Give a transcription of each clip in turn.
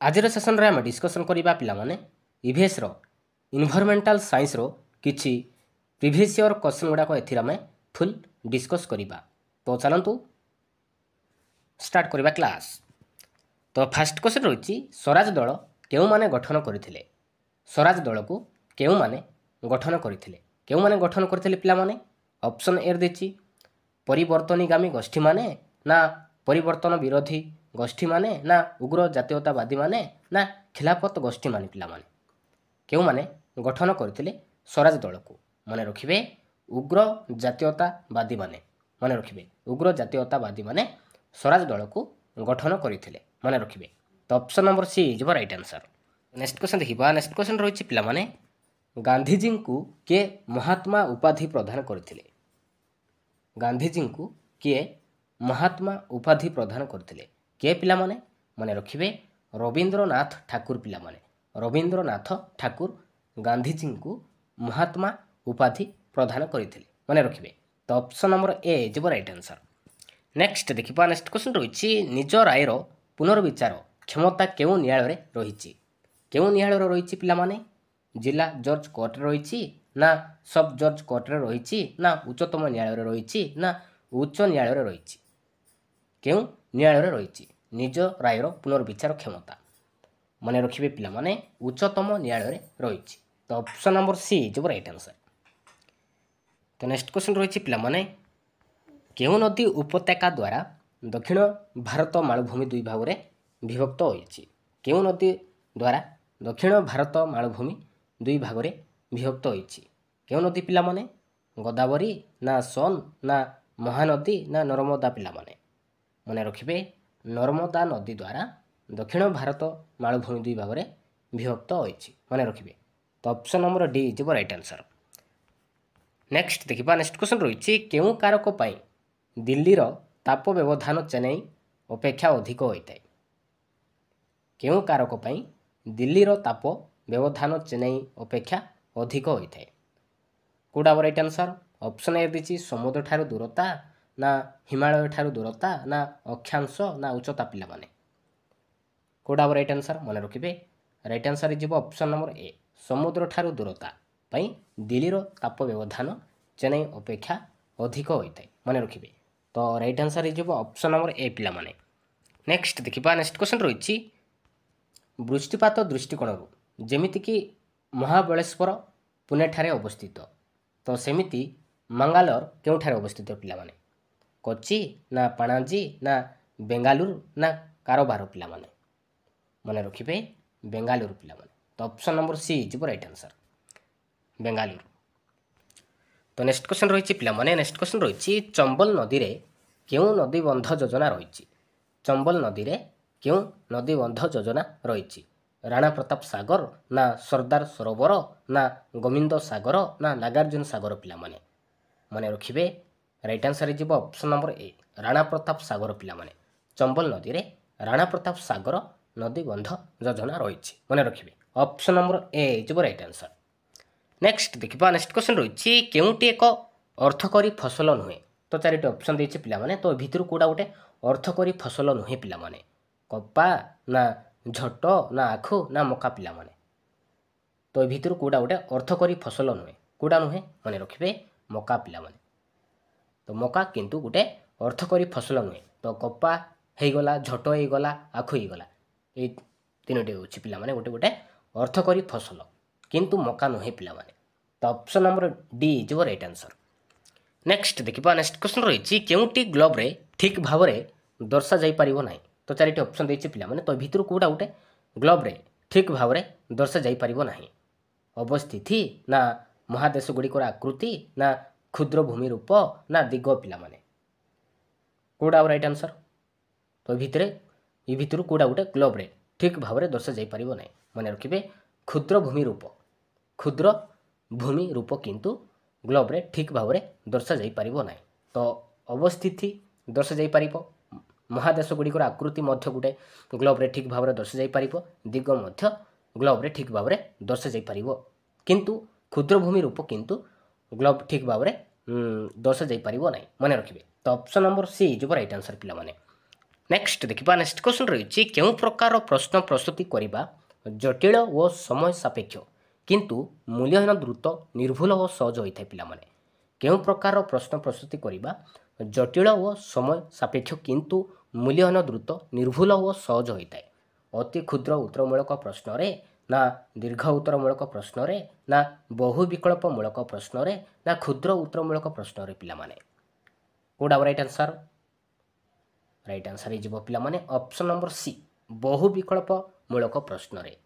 आजर session रे आम discussion करबा पिला माने ईवीएस रो इन्वायरमेंटल साइंस रो किछि प्रीवियस ईयर क्वेश्चन गुडा को एथिरा में फुल डिस्कस करबा। तो चलंतु स्टार्ट करबा क्लास। तो फर्स्ट क्वेश्चन रहिछि स्वराज दल केउ माने गठन करथिले। स्वराज दल को केउ माने गठन करथिले। केउ माने गठन करथिले पिला माने ऑप्शन ए देछि परिवर्तनगामी गोष्ठी माने ना परिवर्तन विरोधी गोष्ठी माने ना उग्र जातीयतावादी माने ना खिलाफत गोष्ठी माने पिला माने केउ माने गठन करथिले स्वराज दल को माने रखिबे उग्र जातीयतावादी माने रखिबे उग्र जातीयतावादी माने स्वराज दल को गठन करथिले माने रखिबे। तो option number C is right answer. Next question देखिबा। नेक्स्ट क्वेश्चन रहिछि पिला माने गांधी जी को के महात्मा उपाधि प्रदान करथिले। गांधी जी को के महात्मा उपाधि प्रदान करथिले के पिला माने माने रखिबे रविंद्रनाथ ठाकुर पिला माने रविंद्रनाथ ठाकुर गांधी जी को महात्मा उपाधि प्रदान करथिले माने रखिबे। तो option number A is right answer. Next देखिबा। नेक्स्ट क्वेश्चन रहिछि निज राय रो पुनर्विचार क्षमता केउ न्यायालय रे रहिछि। केउ न्यायालय रे रहिछि पिला माने जिला जज कोर्ट रे रहिछि ना सब जज कोर्ट रे रहिछि ना उच्चतम न्यायालय रे रहिछि ना उच्च न्यायालय रे रहिछि। केउ न्यायालय रे रहिछि निज रायर पुनर्विचार क्षमता माने रखिबे पिला माने उच्चतम न्यायालय रे रहिछि। तो option number C is right answer. तो नेक्स्ट क्वेश्चन रहिछि पिला माने केउ नदी उपत्यका द्वारा दक्षिण भारत मालभूमि दुई भाग रे विभक्त होइछि। केउ नदी द्वारा दक्षिण भारत मालभूमि दुई भाग रे विभक्त होइछि। केउ नदी पिला माने गोदावरी ना सोन ना महानदी ना नर्मदा पिला माने माने रखिबे नर्मदा नदी द्वारा दक्षिण भारत मालभूमि दुई भाग रे विभक्त होइछि माने रखिबे। तो option number D is right answer. Next देखिबा। नेक्स्ट क्वेश्चन रहिछि केउ कारक पई दिल्ली रो ताप व्यवधान चेन्नई अपेक्षा अधिक होइतै। केउ कारक पई दिल्ली रो ताप व्यवधान चेन्नई अपेक्षा अधिक होइतै कोडा राइट आंसर। ऑप्शन ए दिछि समुद्र ठारू दूरता ना हिमालय ठारू दूरता ना अक्षांश ना उच्चता पिला माने कोडा राइट आंसर माने रखिबे right answer is option number A समुद्र ठारू दूरता पई दिल्ली रो ताप व्यवधान चेन्नई अपेक्षा अधिक होइतै माने रखिबे। तो right answer is option number ए पिला माने। नेक्स्ट देखिबा। नेक्स्ट क्वेश्चन रहिछि वृष्टिपात दृष्टिकोण जेमिति कि महाबलेश्वर पुणे ठारे अवस्थित तो सेमिति मंगालोर केउ ठारे अवस्थित पिला माने कोच्चि ना पाणाजी ना बेंगालुरु ना कारोबार पिला माने माने रखिबे बेंगालुरु पिला माने। तो option number C is right answer Bengaluru. तो नेक्स्ट क्वेश्चन रहिछि पिला माने। नेक्स्ट क्वेश्चन रहिछि चंबल नदी रे केउ नदी बंध योजना रहिछि। चंबल नदी रे केउ नदी बंध योजना रहिछि राणा प्रताप सागर ना सरदार सरोवर ना गोविंद सागर ना नागार्जुन सागर पिला माने माने रखिबे right answer is option number A Rana Pratap Sagar पिला माने चंबल नदी रे राणा प्रताप सागर नदी बंध योजना रहिछि माने रखिबे option number A is right answer. Next देखिबा। नेक्स्ट क्वेश्चन रहिछि केउटी एक अर्थकरी फसल नुहे। तो चारिटी ऑप्शन देछि पिला माने तो भितरु कोडा गोटे अर्थकरी फसल नुहे पिला माने कपा ना झट ना आखु ना मका पिला माने तो भितरु कोडा गोटे अर्थकरी फसल नुहे कोडा नुहे माने रखिबे मका पिला माने। तो मका किंतु गोटे अर्थकरी फसल नुहे तो कपा हेई गला झट हेई गला आखु हेई गला ए तीनोटी होछि पिला माने गोटे गोटे अर्थकरी फसल किंतु मका नुहे पिला माने। तो option number D is right answer. Next देखिबा। नेक्स्ट क्वेश्चन रहिछि केउटी ग्लोब रे ठीक भाव रे दर्शा जाई परिबो नाही। तो चारिटी ऑप्शन देछि पिला माने तो भितरु कोडा गोटे ग्लोब रे ठीक भाव रे दर्शा जाई परिबो नाही अवस्थिति ना महादेश गुड़िकर आकृति ना क्षुद्र भूमि रूप ना दिग पिला माने कोडा राइट आंसर। तो भितरे इ भितरु कोडा गोटे ग्लोब रे ठीक भाव रे दर्शा जाई परिबो नाही माने रखिबे क्षुद्र भूमि रूप किंतु ग्लोब रे ठीक भाव रे दर्शा जाई परिबो नाही। तो अवस्थिति दर्शा जाई परिबो महादेश गुड़िकर आकृति मध्य गोटे ग्लोब रे ठीक भाव रे दर्शा जाई परिबो दिग मध्य ग्लोब रे ठीक भाव रे दर्शा जाई परिबो किंतु क्षुद्र भूमि रूप किंतु ग्लोब ठीक भाव रे दर्शा जाई परिबो नाही माने रखिबे। तो option number C is right answer पिला माने। नेक्स्ट देखा नेक्स्ट क्वेश्चन रही क्यों प्रकार प्रश्न प्रस्तुति करने जटिल और समय सापेक्ष किंतु मूल्यहीन द्रुत निर्भुल और सहज होता है पिलामाने क्यों प्रकार प्रश्न प्रस्तुति करने जटिल और समय सापेक्ष किंतु मूल्यहीन द्रुत निर्भुल और सहज होता है अति क्षुद्र उत्तरमूलक प्रश्न रे ना दीर्घ उत्तरमूलक प्रश्न रे ना बहु विकल्पमूलक प्रश्न रे ना क्षुद्र उत्तरमूलक प्रश्न रे पिलामाने कोड राइट आंसर राइट आंसर हो पिलामाने ऑप्शन नंबर सी बहु विकल्पमूलक प्रश्न रे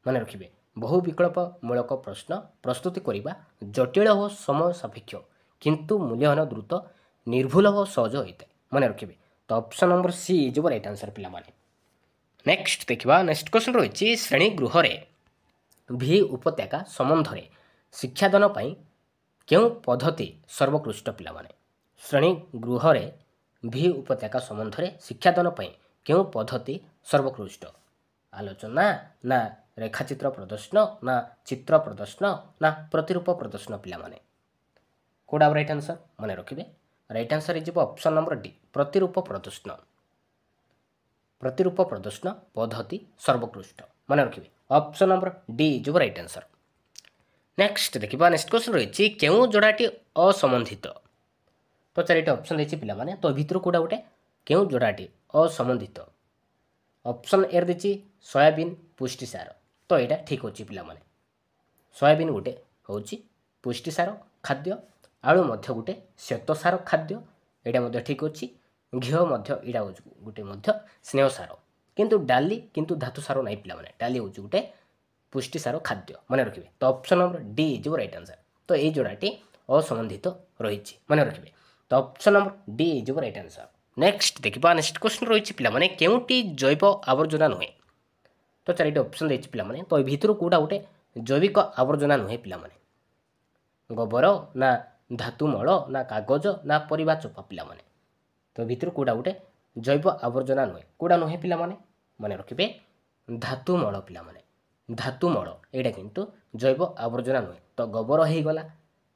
मन रखिए बहु विकल्पमूलक प्रश्न प्रस्तुति करने जटिल और समय सापेक्ष किंतु मूल्यहीन द्रुत निर्भुल और सहज होता है मन रखिए तो option number C is right answer पिलामाने नेक्स्ट देखा नेक्स्ट क्वेश्चन रही श्रेणी गृह भी उपत्यका संबंध में शिक्षादान क्यों पद्धति सर्वोत्कृष्ट पिलामाने श्रेणी गृह भी उपत्यका संबंध में शिक्षादान क्यों पद्धति सर्वोत्कृष्ट आलोचना ना रेखाचित्र प्रदर्शन ना चित्र प्रदर्शन ना प्रतिरूप प्रदर्शन पिलामाने कोडा राइट आंसर मन रखिए right answer is option number D प्रतिरूप प्रदर्शन पद्धति सर्वोत्कृष्ट मन रखिए option number D is right answer next देखा नेक्स्ट क्वेश्चन रही क्यों जोड़ाटी असंबंधित तो चारिटी ऑप्शन देती पिलामाने तो भितर कोटा गोटे क्यों जोड़ाटी असंबंधित ऑप्शन ए देती सोयाबीन पुष्टिसार तो यहाँ ठीक अच्छे पिलामाने सोयाबीन गोटे हूँ पुष्टिसार खाद्य आलू मध्य गोटे श्वेतसार खाद्य यहाँ ठीक अच्छे घी यहाँ गोटे स्नेहसार किंतु डाली किंतु धातुसार नहीं पिलामाने डाली हूँ गोटे पुष्टिसार खाद्य मन रखिए तो option number D is right answer तो ये जोड़ाटी असंबंधित रही मन रखिए तो option number D is right answer next देखा नेक्स्ट क्वेश्चन रही पिलामाने केउटी जैव आवर्जना नुहे तो चारिटी ऑप्शन देती पिलामाने तो भितर कोटा गोटे जैविक आवर्जना नुहे पिलामाने गोबर ना धातुमल ना कागज ना परिबा चोपा पिलामाने तो भितर कोटा गोटे जैव आवर्जना नुहे कोड़ा नुहे पिलामाने मन रखिए धातुमल पिलामाने धातुमल यहाँ किंतु जैव आवर्जना नुहे तो गोबर हो गला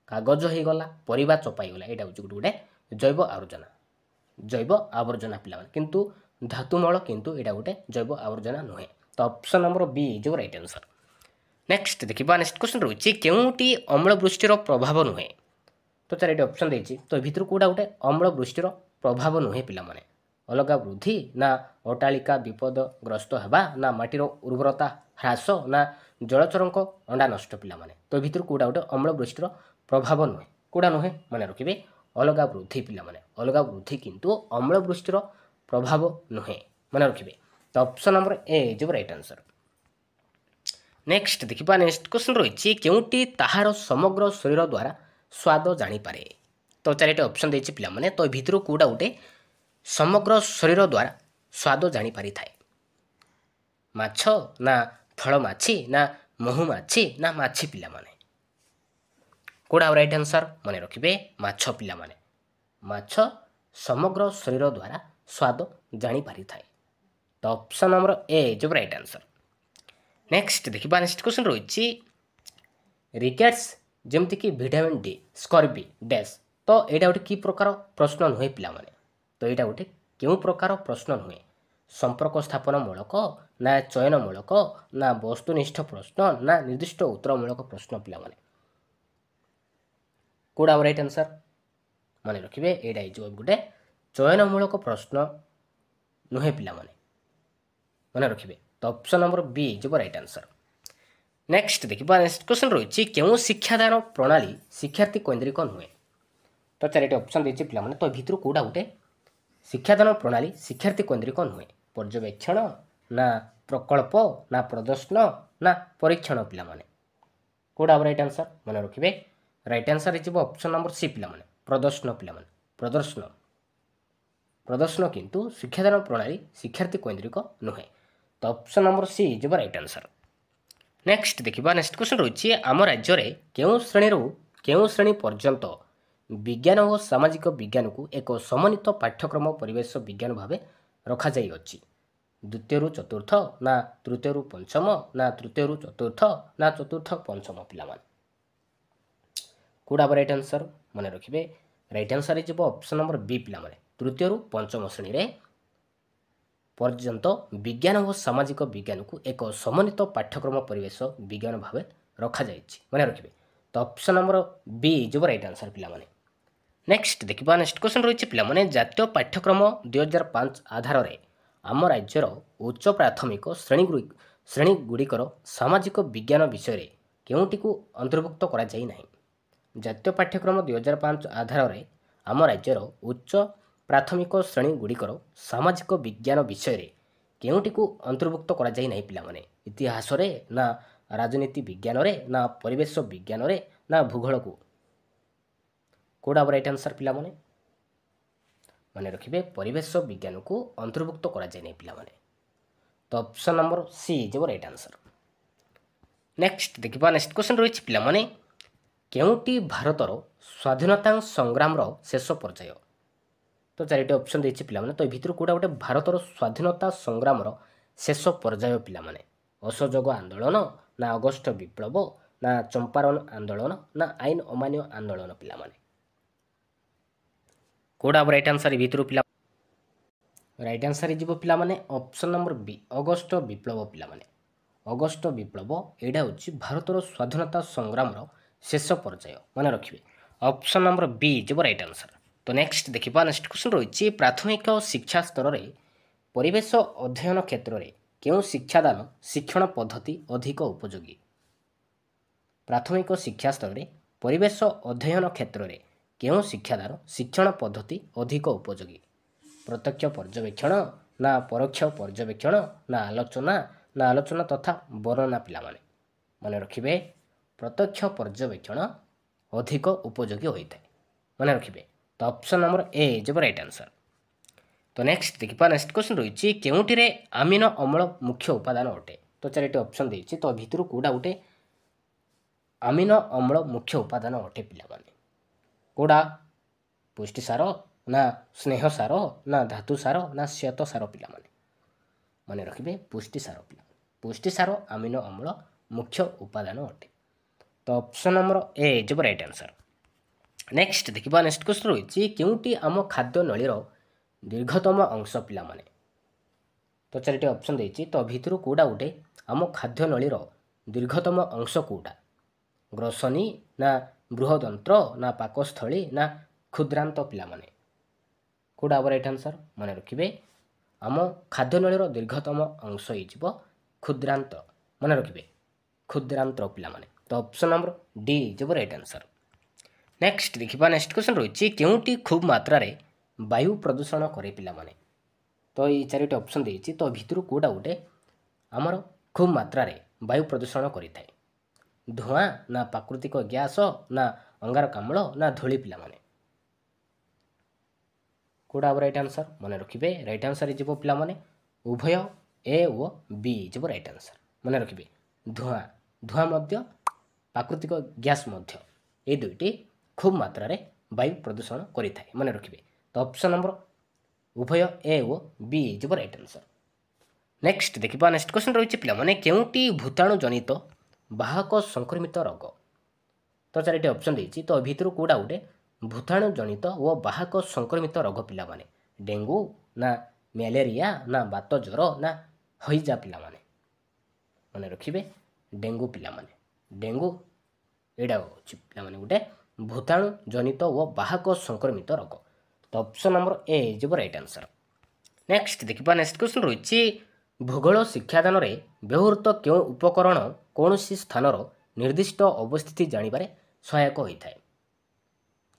कागज हो गला परिबा चपाईगला यहाँ हूँ गोटे जैव आवर्जना पिलामाने किंतु धातुमल किंतु यहाँ गोटे जैव आवर्जना नुहे तो option number B is right answer next देखा नेक्स्ट क्वेश्चन रही केउटी अम्लवृष्टिर प्रभाव नुहे तो चारिटी ऑप्शन देती तो भितर कोटा गोटे अम्लवृष्टिर प्रभाव नुहे पिलामाने अलगा वृद्धि ना अटालिका विपदग्रस्त होगा ना माटीर उर्वरता ह्रास ना जलचरक अंडा नष्ट पिलामाने तो भितर कोटा गोटे अम्लवृष्टिर प्रभाव नुहे कोड़ा नुहे मन रखिए अलगा वृद्धि पिलामाने अलगा वृद्धि किंतु अम्लवृष्टिर प्रभाव नुहे मन रखिए तो option number A is right answer next देखा नेक्स्ट क्वेश्चन रही केउटी ताहार समग्र शरीर द्वारा स्वाद जानीपे तो चारिटी ऑप्शन देती पिलामाने तो भितर कोटा गोटे समग्र शरीर द्वारा स्वाद जानीपारि थाए माछ ना फल माछी ना महुमाछी ना माछी पिलामाने कोड़ा राइट आंसर मन रखिए माछ पिलामाने माछ समग्र शरीर द्वारा स्वाद जानीपारि थाए तो option number A is right answer next देखा नेक्स्ट क्वेश्चन रही रिकेट्स जमतीक विटामिन डी स्कर्बी डैश तो यहाँ गोटे कि प्रकार प्रश्न नुहे पिलामाने तो यहाँ गोटे क्यों प्रकार प्रश्न नुहे संपर्क स्थापन मूलक ना चयनमूलक ना वस्तुनिष्ठ प्रश्न ना निर्दिष्ट उत्तरमूलक प्रश्न पिलामाने कोड़ा राइट आंसर मन रखिए यहाँ गोटे चयनमूलक प्रश्न नुहे पिलामाने मन रखिए तो option number B is right answer next देखा नेक्स्ट क्वेश्चन रही क्यों शिक्षादान प्रणाली शिक्षार्थी केन्द्रिक नुहे तो चारिटी ऑप्शन देती पिलामाने तो भितर कोटा गोटे शिक्षादान प्रणाली शिक्षार्थी केन्द्रिक नुहे पर्यवेक्षण ना प्रकल्प ना प्रदर्शन ना परीक्षण पिलामाने कोड़ा राइट आंसर मन रखिए right answer is option number C पिलामाने प्रदर्शन पिलामाने प्रदर्शन किंतु शिक्षादान प्रणाली शिक्षार्थी केन्द्रिक नुहे तो option number C is right answer next देखा नेक्स्ट क्वेश्चन रही आम राज्य में केउं श्रेणी पर्यंत विज्ञान और सामाजिक विज्ञान को एक समन्वित पाठ्यक्रम परिवेश विज्ञान भाव रखा द्वितीय चतुर्थ ना तृतीय पंचम ना तृतीय चतुर्थ ना चतुर्थ पंचम पिलामाने कोड़ा राइट आंसर मन रखिए right answer is option number B पिलामाने तृतीय पंचम श्रेणी में पर्यंत विज्ञान और सामाजिक विज्ञान को एक समन्वित पाठ्यक्रम परिवेश विज्ञान भाव रखा मन रखिए। तो ऑप्शन नंबर बी जो राइट आंसर पिलामाने। नेक्स्ट देखिबा नेक्स्ट क्वेश्चन रही पिलामाने जातीय पाठ्यक्रम 2005 आधार रे आम राज्यर उच्च प्राथमिक श्रेणी गुड़िकर सामाजिक विज्ञान विषय केउटी को अंतर्भुक्त करा जाई नाही। जातीय पाठ्यक्रम 2005 आधार रे आम राज्यर उच्च प्राथमिक श्रेणी गुड़िकर सामाजिक विज्ञान विषय केउटी को अंतर्भुक्त करा जाई नाही पिलामाने। इतिहास रे ना राजनीति विज्ञान रे ना परिवेश विज्ञान रे ना भूगोल को कोडा राइट आंसर पिलामाने माने रखिबे परिवेश विज्ञान को अंतर्भुक्त करा जाय नै पिलामाने। तो ऑप्शन नंबर सी जो राइट आंसर। नेक्स्ट देखिबा नेक्स्ट क्वेश्चन रही पिलामाने केउटी भारतर स्वाधीनता संग्राम रो शेष पर्याय। तो चारिटे ऑप्शन देछि पिलामाने। तो भितर कोडा गोटे भारतर स्वाधीनता संग्राम रो शेष पर्याय पिलामाने असहयोग आंदोलन ना अगस्ट विप्लव ना चंपारण आंदोलन ना आईन अमान्य आंदोलन पिलामाने कोडा राइट आंसर भितर पिला राइट आंसर जीव पिलामाने ऑप्शन नंबर बी अगस्ट विप्लव पिलामाने। अगस्ट विप्लव एडा होछि भारतर स्वाधीनता संग्राम रो शेष पर्याय माने रखिबे ऑप्शन नंबर बी जीव राइट आंसर। तो नेक्स्ट देखिबा नेक्स्ट क्वेश्चन रही प्राथमिक शिक्षा स्तर रे परिवेश अध्ययन क्षेत्र रे केउ शिक्षादान शिक्षण पद्धति अधिक उपयोगी। प्राथमिक शिक्षा स्तर रे परिवेश अध्ययन क्षेत्र रे केउ शिक्षादान शिक्षण पद्धति अधिक उपयोगी। प्रत्यक्ष पर्यवेक्षण ना परोक्ष पर्यवेक्षण ना आलोचना तथा वर्णना पिलामाने माने रखिबे प्रत्यक्ष पर्यवेक्षण अधिक उपयोगी होइଥାଏ माने रखिबे। तो ऑप्शन नंबर ए जो राइट आंसर। तो नेक्स्ट देखिपा नेक्स्ट क्वेश्चन रही केउटी रे अमीनो अम्ल मुख्य उपादान अटे। तो चारिटे ऑप्शन देछि तो भितर कोडा गोटे अमीनो अम्ल मुख्य उपादान अटे पिलामाने कोडा पुष्टि सार ना स्नेह सार ना धातु सार ना श्वेत सार पिलामाने माने रखिबे पुष्टि सार पिला पुष्टि सार अमीनो अम्ल मुख्य उपादान अटे। तो ऑप्शन नंबर ए जो राइट आंसर। नेक्स्ट देखिबा नेक्स्ट क्वेश्चन रही केउटी आम खाद्य नळीर दीर्घतम अंश पिलामाने। तो चारिटे ऑप्शन देछि तो भितर कोडा गोटे आम खाद्य नळीर दीर्घतम अंश कोडा ग्रसनी ना बृहदंत्र ना पाकस्थली ना क्षुद्रांत पिलामाने कोडा राइट आंसर माने रखिबे आम खाद्य नळीर दीर्घतम अंश होइजिबो क्षुद्रांत माने रखिबे क्षुद्रांत पिलामाने। तो ऑप्शन नंबर डी जो राइट आंसर। नेक्स्ट देखिबा नेक्स्ट क्वेश्चन रही केउटी खूब मात्रा रे वायु प्रदूषण करे पिलामाने। तो ये चारिटे ऑप्शन देछि तो भितर कोडा गोटे आमर खूब मात्रा रे वायु प्रदूषण करिथाय धुआं ना प्राकृतिक गैस ना अंगारकाम्ल ना धूଳି पिलामाने कोडा राइट आंसर माने रखिबे राइट आंसर जीव पिलामाने उभय ए ओ बी जीव राइट आंसर माने रखिबे धुआं मध्य प्राकृतिक गैस मध्य ए दुईटी खूब मात्रा रे वायु प्रदूषण करिथाय माने रखिबे। तो ऑप्शन नंबर उभय ए ओ बी जीव राइट आंसर। नेक्स्ट देखिबा नेक्स्ट क्वेश्चन रही पिलामाने केउटी भूताणु जनित बाहक संक्रमित रोग। तो चारिटे ऑप्शन देछि तो भितर कोडा गोटे भूताणु जनित ओ बाहक संक्रमित रोग पिलामाने डेंगू ना मलेरिया ना बात ज्वर ना हईजा पिलामाने माने रखिबे डेंगू पिलामाने डेंगू एडा होछि पिलामाने गोटे भूताणु जनित ओ बाहक संक्रमित रोग। तो ऑप्शन नंबर ए जो राइट आंसर। नेक्स्ट देखिबा नेक्स्ट क्वेश्चन रही भूगोल शिक्षादान रे व्यवहृत केउ उपकरण कौनसी स्थानर निर्दिष्ट अवस्थिति जानिबारे सहायक होइथाय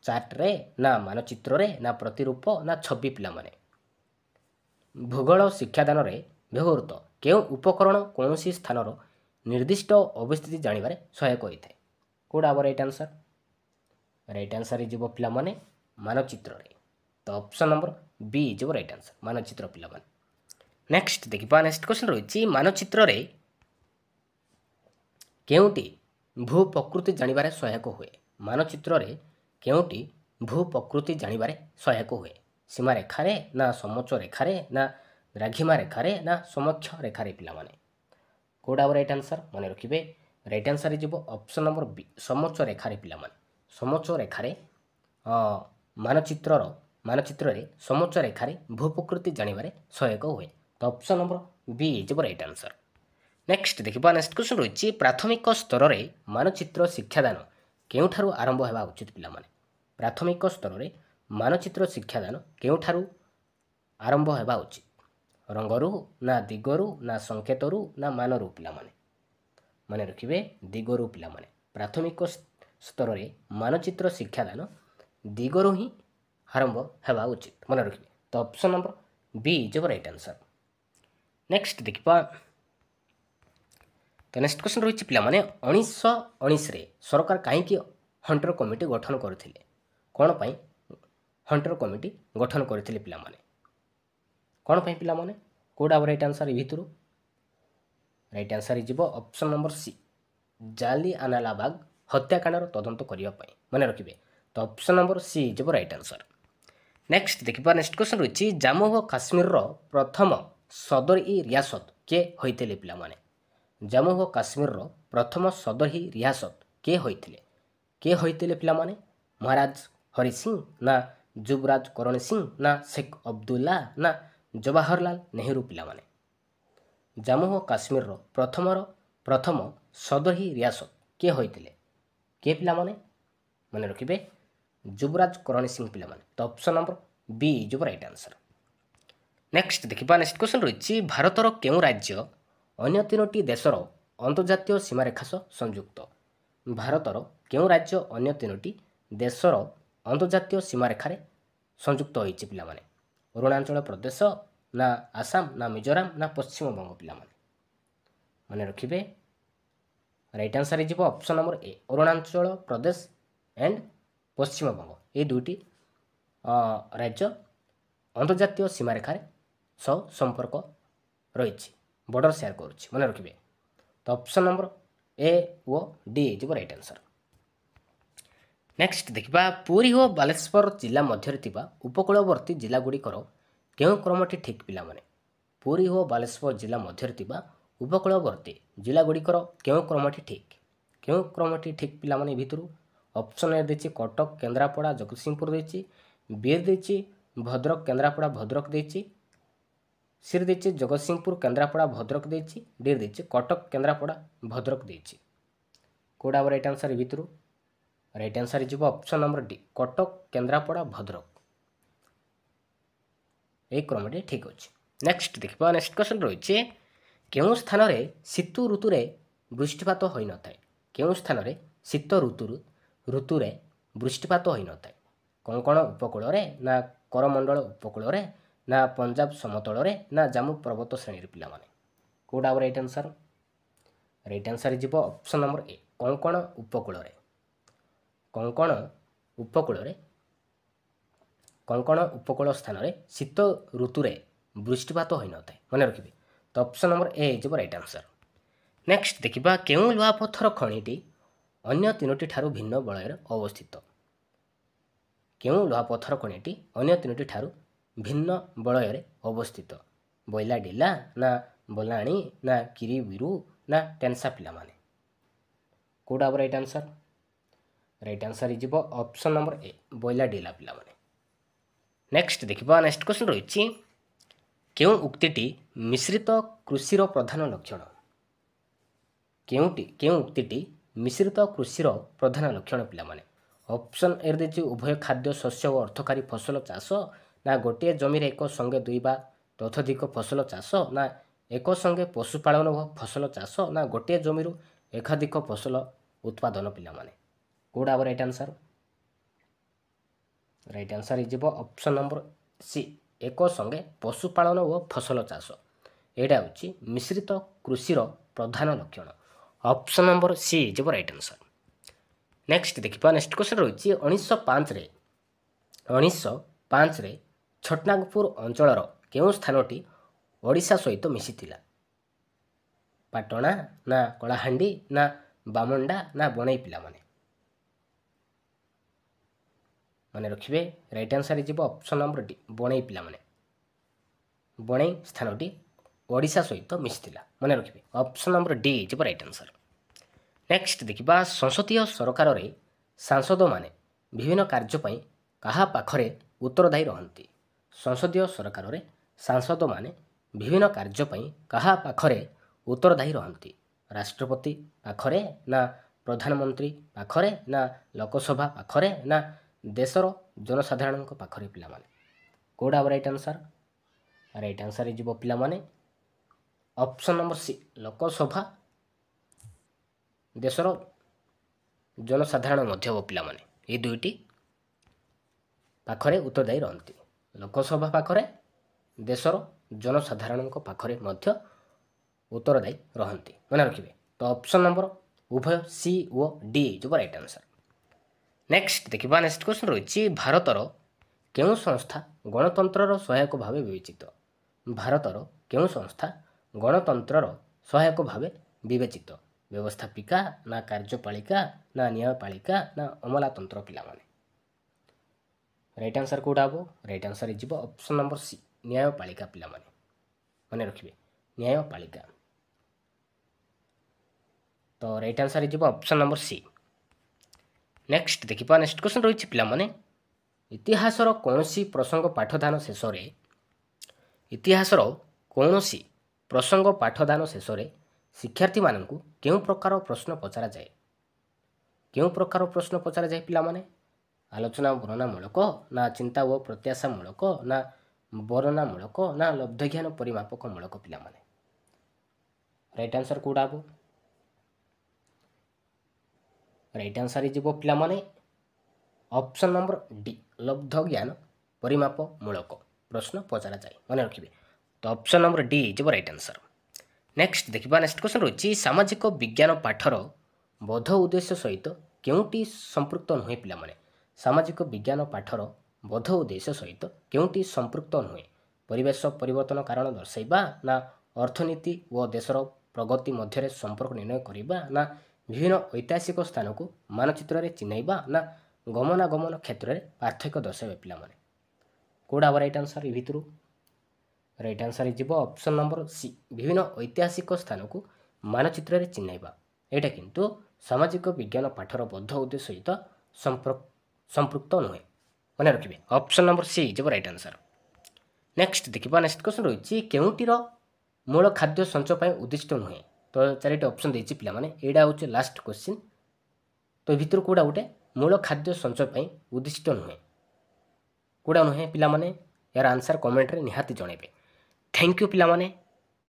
चार्ट रे ना मानचित्र रे ना प्रतिरूप ना छवि पिलामाने भूगोल शिक्षादान रे व्यवहृत केउ उपकरण कौनसी स्थानर निर्दिष्ट अवस्थिति जानिबारे सहायक होइथाय कोडा राइट आंसर। राइट आंसर जीव पिलामाने मानचित्र रे। तो ऑप्शन नंबर बी जो राइट आंसर मानचित्र पिलामाने। नेक्स्ट देखिबा नेक्स्ट क्वेश्चन रही मानचित्र रे केउटी भू प्रकृति जानिबारे सहायक हुए मानचित्र रे केउटी भू प्रकृति जानिबारे सहायक हुए सीमा रेखा रे ना समोच्च रेखा रे ना द्राघिमा रेखा रे ना समोच्च रेखा रे पिलामाने कोडा राइट आंसर माने रखिबे राइट आंसर जीव ऑप्शन नंबर बी समोच्च रेखा रे पिलामाने समोच्च रेखा रे मानचित्र रे समोच्च रेखा रे भू प्रकृति जानिबारे सहायक हुए ତ option number B is right answer. Next ଦେଖିବା ନେକ୍ସଟ କ୍ୱେଶ୍ଚନ୍ ରହିଛି ପ୍ରାଥମିକ ସ୍ତରରେ ମାନଚିତ୍ର ଶିକ୍ଷାଦାନ କେଉଁଠାରୁ ଆରମ୍ଭ ହେବା ଉଚିତ ପିଲାମାନେ? ପ୍ରାଥମିକ ସ୍ତରରେ ମାନଚିତ୍ର ଶିକ୍ଷାଦାନ କେଉଁଠାରୁ ଆରମ୍ଭ ହେବା ଉଚିତ? ରଙ୍ଗରୁ ନା ଦିଗରୁ ନା ସଂକେତରୁ ନା ମାନରୁ ପିଲାମାନେ? ମନେ ରଖିବେ ଦିଗରୁ ପିଲାମାନେ। ପ୍ରାଥମିକ ସ୍ତରରେ ମାନଚିତ୍ର ଶିକ୍ଷାଦାନ ଦିଗରୁ ହିଁ ଆରମ୍ଭ ହେବା ଉଚିତ ମନେ ରଖିବେ। ତ option number B is right answer. Next ଦେଖିବା ତ ନେକ୍ସଟ କ୍ୱେଶ୍ଚନ୍ ରହିଛି ପିଲାମାନେ 1919ରେ ସରକାର କାହିଁକି ହଣ୍ଟର କମିଟି ଗଠନ କରିଥିଲେ? କ'ଣ ପାଇଁ ହଣ୍ଟର କମିଟି ଗଠନ କରିଥିଲେ ପିଲାମାନେ? କ'ଣ ପାଇଁ ପିଲାମାନେ? କେଉଁଟା ରାଇଟ୍ ଆନ୍ସର୍ ଏ ଭିତରୁ? ରାଇଟ୍ ଆନ୍ସର୍ ହେଇଯିବ ଅପସନ୍ ନମ୍ବର ସି ଜାଲିଆନାୱାଲାବାଗ ହତ୍ୟାକାଣ୍ଡର ତଦନ୍ତ କରିବା ପାଇଁ ମନେ ରଖିବେ। ତ ଅପସନ୍ ନମ୍ବର ସି ହେଇଯିବ ରାଇଟ୍ ଆନ୍ସର୍। ନେକ୍ସଟ ଦେଖିବା ନେକ୍ସଟ କ୍ୱେଶ୍ଚନ୍ ରହିଛି ଜାମ୍ମୁ ଓ କାଶ୍ମୀରର ପ୍ରଥମ ସଦର ଇ ରିଆସତ କିଏ ହୋଇଥିଲେ ପିଲାମାନେ? ଜାମ୍ମୁ ଓ କାଶ୍ମୀରର ପ୍ରଥମ ସଦର ଇ ରିଆସତ କିଏ ହୋଇଥିଲେ? କିଏ ହୋଇଥିଲେ ପିଲାମାନେ? ମହାରାଜ ହରି ସିଂ ନା ଯୁବରାଜ କରଣ ସିଂ ନା ଶେଖ ଅବଦୁଲ୍ଲା ନା ଜବାହରଲାଲ ନେହେରୁ ପିଲାମାନେ? ଜାମ୍ମୁ ଓ କାଶ୍ମୀରର ପ୍ରଥମ ସଦର ଇ ରିଆସତ କିଏ ହୋଇଥିଲେ? କିଏ ପିଲାମାନେ? ମନେ ରଖିବେ ଯୁବରାଜ କରଣ ସିଂ ପିଲାମାନେ। ତ option number B is right answer. Next ଦେଖିବା ନେକ୍ସଟ କ୍ୱେଶ୍ଚନ୍ ରହିଛି ଭାରତର କେଉଁ ରାଜ୍ୟ ଅନ୍ୟ 3ଟି ଦେଶର ଅନ୍ତର୍ଜାତୀୟ ସୀମାରେଖା ସହ ସଂଯୁକ୍ତ? ଭାରତର କେଉଁ ରାଜ୍ୟ ଅନ୍ୟ 3ଟି ଦେଶର ଅନ୍ତର୍ଜାତୀୟ ସୀମାରେଖାରେ ସଂଯୁକ୍ତ ହୋଇଛି ପିଲାମାନେ? ଅରୁଣାଚଳ ପ୍ରଦେଶ ନା ଆସାମ ନା ମିଜୋରାମ ନା ପଶ୍ଚିମବଙ୍ଗ ପିଲାମାନେ? ମନେ ରଖିବେ ରାଇଟ୍ ଆନ୍ସର୍ ହେଇଯିବ option number A Arunachal Pradesh and Paschimbanga এই ଦୁଇଟି ରାଜ୍ୟ ଅନ୍ତର୍ଜାତୀୟ ସୀମାରେଖାରେ ସହ ସମ୍ପର୍କ ରହିଛି ବର୍ଡ଼ର ସେୟାର କରୁଛି ମନେ ରଖିବେ। ତ option number A O D ହେଇଯିବ ରାଇଟ୍ ଆନ୍ସର୍। ନେକ୍ସଟ ଦେଖିବା ପୁରୀ ଓ ବାଲେଶ୍ୱର ଜିଲ୍ଲା ମଧ୍ୟରେ ଥିବା ଉପକୂଳବର୍ତ୍ତୀ ଜିଲ୍ଲାଗୁଡ଼ିକର କେଉଁ କ୍ରମଟି ଠିକ୍ ପିଲାମାନେ? ପୁରୀ ଓ ବାଲେଶ୍ୱର ଜିଲ୍ଲା ମଧ୍ୟରେ ଥିବା ଉପକୂଳବର୍ତ୍ତୀ ଜିଲ୍ଲାଗୁଡ଼ିକର କେଉଁ କ୍ରମଟି ଠିକ୍? କେଉଁ କ୍ରମଟି ଠିକ୍ ପିଲାମାନେ ଭିତରୁ? ଅପସନ୍ ଏ ଦେଇଛି କଟକ କେନ୍ଦ୍ରାପଡ଼ା ଜଗତସିଂହପୁର ଦେଇଛି, ବି ଦେଇଛି ଭଦ୍ରକ କେନ୍ଦ୍ରାପଡ଼ା ଭଦ୍ରକ ଦେଇଛି, ସି ଦେଇଛି ଜଗତସିଂହପୁର କେନ୍ଦ୍ରାପଡ଼ା ଭଦ୍ରକ ଦେଇଛି, ଡି ଦେଇଛି କଟକ କେନ୍ଦ୍ରାପଡ଼ା ଭଦ୍ରକ ଦେଇଛି। କେଉଁଟା ରାଇଟ୍ ଆନ୍ସର୍ ଭିତରୁ? ରାଇଟ୍ ଆନ୍ସର୍ ଯିବ option number D Cuttack Kendrapara Bhadrak. এই କ୍ରମଟି ଠିକ୍ ଅଛି। ନେକ୍ସଟ ଦେଖିବା ନେକ୍ସଟ କ୍ୱେଶ୍ଚନ୍ ରହିଛି କେଉଁ ସ୍ଥାନରେ ଶୀତ ଋତୁରେ ବୃଷ୍ଟିପାତ ହୋଇନଥାଏ? କେଉଁ ସ୍ଥାନରେ ଶୀତ ଋତୁରେ ବୃଷ୍ଟିପାତ ହୋଇନଥାଏ? କୋଙ୍କଣ ଉପକୂଳରେ ନା କରମଣ୍ଡଳ ଉପକୂଳରେ ନା ପଞ୍ଜାବ ସମତଳରେ ନା ଜାମ୍ମୁ ପର୍ବତ ଶ୍ରେଣୀରେ ପିଲାମାନେ? କେଉଁଟା ରାଇଟ୍ ଆନ୍ସର୍? ରାଇଟ୍ ଆନ୍ସର୍ ଯିବ ଅପସନ୍ ନମ୍ବର ଏ କୋଙ୍କଣ ଉପକୂଳରେ। କୋଙ୍କଣ ଉପକୂଳ ସ୍ଥାନରେ ଶୀତ ଋତୁରେ ବୃଷ୍ଟିପାତ ହୋଇନଥାଏ ମନେ ରଖିବେ। ତ ଅପସନ୍ ନମ୍ବର ଏ ହେଇଯିବ ରାଇଟ୍ ଆନ୍ସର୍। ନେକ୍ସଟ ଦେଖିବା କେଉଁ ଲୁହାପଥର ଖଣିଟି ଅନ୍ୟ 3ଟି ଠାରୁ ଭିନ୍ନ ବଳୟରେ ଅବସ୍ଥିତ? କେଉଁ ଲୁହାପଥର ଖଣିଟି ଅନ୍ୟ 3ଟି ଠାରୁ ଭିନ୍ନ ବଳୟରେ ଅବସ୍ଥିତ? ବଇଲାଡିଲା ନା ବଲାଣି ନା କିରିବିରୁ ନା ଟେନ୍ସା ପିଲାମାନେ? କେଉଁଟା ରାଇଟ୍ ଆନ୍ସର୍? ରାଇଟ୍ ଆନ୍ସର୍ ହେଇଯିବ ଅପସନ୍ ନମ୍ବର ଏ ବଇଲାଡିଲା ପିଲାମାନେ। ନେକ୍ସଟ ଦେଖିବା ନେକ୍ସଟ କ୍ୱେଶ୍ଚନ୍ ରହିଛି କେଉଁ ଉକ୍ତିଟି ମିଶ୍ରିତ କୃଷିର ପ୍ରଧାନ ଲକ୍ଷଣ? କେଉଁ ଉକ୍ତିଟି ମିଶ୍ରିତ କୃଷିର ପ୍ରଧାନ ଲକ୍ଷଣ ପିଲାମାନେ? ଅପସନ୍ ଏ ଦେଇଛି ଉଭୟ ଖାଦ୍ୟ ଶସ୍ୟ ଓ ଅର୍ଥକାରୀ ଫସଲ ଚାଷ ନା ଗୋଟିଏ ଜମିରେ ଏକ ସଙ୍ଗେ 2 ବା ତତୋଧିକ ଫସଲ ଚାଷ ନା ଏକ ସଙ୍ଗେ ପଶୁପାଳନ ଓ ଫସଲ ଚାଷ ନା ଗୋଟିଏ ଜମିରୁ ଏକାଧିକ ଫସଲ ଉତ୍ପାଦନ ପିଲାମାନେ? କେଉଁଟା ରାଇଟ୍ ଆନ୍ସର୍? ରାଇଟ୍ ଆନ୍ସର୍ ହେଇଯିବ ଅପସନ୍ ନମ୍ବର ସି ଏକ ସଙ୍ଗେ ପଶୁପାଳନ ଓ ଫସଲ ଚାଷ। ଏଇଟା ହେଉଛି ମିଶ୍ରିତ କୃଷିର ପ୍ରଧାନ ଲକ୍ଷଣ। ଅପସନ୍ ନମ୍ବର ସି ହେଇଯିବ ରାଇଟ୍ ଆନ୍ସର୍। ନେକ୍ସଟ ଦେଖିବା ନେକ୍ସଟ କ୍ୱେଶ୍ଚନ୍ ରହିଛି 1905ରେ ଛୋଟନାଗପୁର ଅଞ୍ଚଳର କେଉଁ ସ୍ଥାନଟି ଓଡ଼ିଶା ସହିତ ମିଶିଥିଲା? ପାଟଣା ନା କଳାହାଣ୍ଡି ନା ବାମଣ୍ଡା ନା ବଣେଇ ପିଲାମାନେ? ମନେ ରଖିବେ ରାଇଟ୍ ଆନ୍ସର୍ ହେଇଯିବ ଅପସନ୍ ନମ୍ବର ଡି ବଣେଇ ପିଲାମାନେ। ବଣେଇ ସ୍ଥାନଟି ଓଡ଼ିଶା ସହିତ ମିଶିଥିଲା ମନେ ରଖିବେ। ଅପସନ୍ ନମ୍ବର ଡି ହେଇଯିବ ରାଇଟ୍ ଆନ୍ସର୍। ନେକ୍ସଟ ଦେଖିବା ସଂସଦୀୟ ସରକାରରେ ସାଂସଦମାନେ ବିଭିନ୍ନ କାର୍ଯ୍ୟ ପାଇଁ କାହା ପାଖରେ ଉତ୍ତରଦାୟୀ ରହନ୍ତି? ସଂସଦୀୟ ସରକାରରେ ସାଂସଦମାନେ ବିଭିନ୍ନ କାର୍ଯ୍ୟ ପାଇଁ କାହା ପାଖରେ ଉତ୍ତରଦାୟୀ ରହନ୍ତି? ରାଷ୍ଟ୍ରପତି ପାଖରେ ନା ପ୍ରଧାନମନ୍ତ୍ରୀ ପାଖରେ ନା ଲୋକସଭା ପାଖରେ ନା ଦେଶର ଜନସାଧାରଣଙ୍କ ପାଖରେ ପିଲାମାନେ? କେଉଁଟା ହେବ ରାଇଟ୍ ଆନ୍ସର୍? ରାଇଟ୍ ଆନ୍ସର୍ ହେଇଯିବ ପିଲାମାନେ ଅପସନ୍ ନମ୍ବର ସି ଲୋକସଭା ଦେଶର ଜନସାଧାରଣ ମଧ୍ୟ ହେବ ପିଲାମାନେ। এই ଦୁଇଟି ପାଖରେ ଉତ୍ତରଦାୟୀ ରହନ୍ତି। ଲୋକସଭା ପାଖରେ ଦେଶର ଜନସାଧାରଣଙ୍କ ପାଖରେ ମଧ୍ୟ ଉତ୍ତରଦାୟୀ ରହନ୍ତି ମନେ ରଖିବେ। ତ ଅପସନ୍ ନମ୍ବର ଉଭୟ ସି ଓ ଡି ହେଇଯିବ ରାଇଟ୍ ଆନ୍ସର୍। ନେକ୍ସଟ ଦେଖିବା ନେକ୍ସଟ କ୍ୱେଶ୍ଚନ୍ ରହିଛି ଭାରତର କେଉଁ ସଂସ୍ଥା ଗଣତନ୍ତ୍ରର ସହାୟକ ଭାବେ ବିବେଚିତ? ଭାରତର କେଉଁ ସଂସ୍ଥା ଗଣତନ୍ତ୍ରର ସହାୟକ ଭାବେ ବିବେଚିତ? ବ୍ୟବସ୍ଥାପିକା ନା କାର୍ଯ୍ୟପାଳିକା ନା ନ୍ୟାୟପାଳିକା ନା ଅମଲାତନ୍ତ୍ର ପିଲାମାନେ? ରାଇଟ୍ ଆନ୍ସର୍ କେଉଁଟା ହେବ? ରାଇଟ୍ ଆନ୍ସର୍ ହେଇଯିବ ଅପସନ୍ ନମ୍ବର ସି ନ୍ୟାୟପାଳିକା ପିଲାମାନେ ମନେ ରଖିବେ ନ୍ୟାୟପାଳିକା। ତ ରାଇଟ୍ ଆନ୍ସର୍ ହେଇଯିବ ଅପସନ୍ ନମ୍ବର ସି। ନେକ୍ସଟ ଦେଖିବା ନେକ୍ସଟ କ୍ୱେଶ୍ଚନ୍ ରହିଛି ପିଲାମାନେ ଇତିହାସର କୌଣସି ପ୍ରସଙ୍ଗ ପାଠଦାନ ଶେଷରେ ଶିକ୍ଷାର୍ଥୀମାନଙ୍କୁ କେଉଁ ପ୍ରକାର ପ୍ରଶ୍ନ ପଚରାଯାଏ? କେଉଁ ପ୍ରକାର ପ୍ରଶ୍ନ ପଚରାଯାଏ ପିଲାମାନେ? ଆଲୋଚନା ବର୍ଣ୍ଣନାମୂଳକ ନା ଚିନ୍ତା ଓ ପ୍ରତ୍ୟାଶାମୂଳକ ନା ବର୍ଣ୍ଣନାମୂଳକ ନା ଲବ୍ଧଜ୍ଞାନ ପରିମାପକ ମୂଳକ ପିଲାମାନେ? ରାଇଟ୍ ଆନ୍ସର୍ କେଉଁଟା ହେବ? ରାଇଟ୍ ଆନ୍ସର୍ ହେଇଯିବ ପିଲାମାନେ ଅପସନ୍ ନମ୍ବର ଡି ଲବ୍ଧଜ୍ଞାନ ପରିମାପ ମୂଳକ ପ୍ରଶ୍ନ ପଚରାଯାଏ ମନେ ରଖିବେ। ତ ଅପସନ୍ ନମ୍ବର ଡି ହେଇଯିବ ରାଇଟ୍ ଆନ୍ସର୍। ନେକ୍ସଟ ଦେଖିବା ନେକ୍ସଟ କ୍ୱେଶ୍ଚନ୍ ରହିଛି ସାମାଜିକ ବିଜ୍ଞାନ ପାଠର ବୋଧ ଉଦ୍ଦେଶ୍ୟ ସହିତ କେଉଁଟି ସମ୍ପୃକ୍ତ ନୁହେଁ ପିଲାମାନେ? ସାମାଜିକ ବିଜ୍ଞାନ ପାଠର ବୋଧ ଉଦ୍ଦେଶ୍ୟ ସହିତ କେଉଁଟି ସମ୍ପୃକ୍ତ ନୁହେଁ? ପରିବେଶ ପରିବର୍ତ୍ତନ କାରଣ ଦର୍ଶାଇବା ନା ଅର୍ଥନୀତି ଓ ଦେଶର ପ୍ରଗତି ମଧ୍ୟରେ ସମ୍ପର୍କ ନିର୍ଣ୍ଣୟ କରିବା ନା ବିଭିନ୍ନ ଐତିହାସିକ ସ୍ଥାନକୁ ମାନଚିତ୍ରରେ ଚିହ୍ନାଇବା ନା ଗମନାଗମନ କ୍ଷେତ୍ରରେ ପାର୍ଥକ୍ୟ ଦର୍ଶାଇବା ପିଲାମାନେ? କେଉଁଟା ହେବ ରାଇଟ୍ ଆନ୍ସର୍ ଏ ଭିତରୁ? ରାଇଟ୍ ଆନ୍ସର୍ ହେଇଯିବ ଅପସନ୍ ନମ୍ବର ସି ବିଭିନ୍ନ ଐତିହାସିକ ସ୍ଥାନକୁ ମାନଚିତ୍ରରେ ଚିହ୍ନାଇବା। ଏଇଟା କିନ୍ତୁ ସାମାଜିକ ବିଜ୍ଞାନ ପାଠର ବୋଧ ଉଦ୍ଦେଶ୍ୟ ସହିତ ସମ୍ପୃକ୍ତ ନୁହେଁ ମନେ ରଖିବେ। ଅପସନ୍ ନମ୍ବର ସି ହେଇଯିବ ରାଇଟ୍ ଆନ୍ସର୍। ନେକ୍ସଟ ଦେଖିବା ନେକ୍ସଟ କ୍ୱେଶ୍ଚନ୍ ରହିଛି କେଉଁଟିର ମୂଳ ଖାଦ୍ୟ ସଞ୍ଚୟ ପାଇଁ ଉଦ୍ଦିଷ୍ଟ ନୁହେଁ? ତ ଚାରିଟି ଅପସନ୍ ଦେଇଛି ପିଲାମାନେ ଏଇଟା ହେଉଛି ଲାଷ୍ଟ କ୍ୱେଶ୍ଚିନ୍। ତ ଏ ଭିତରୁ କେଉଁଟା ଗୋଟେ ମୂଳ ଖାଦ୍ୟ ସଞ୍ଚୟ ପାଇଁ ଉଦ୍ଦିଷ୍ଟ ନୁହେଁ? କେଉଁଟା ନୁହେଁ ପିଲାମାନେ? ଏହାର ଆନ୍ସର୍ କମେଣ୍ଟରେ ନିହାତି ଜଣାଇବେ। ଥ୍ୟାଙ୍କ ୟୁ ପିଲାମାନେ।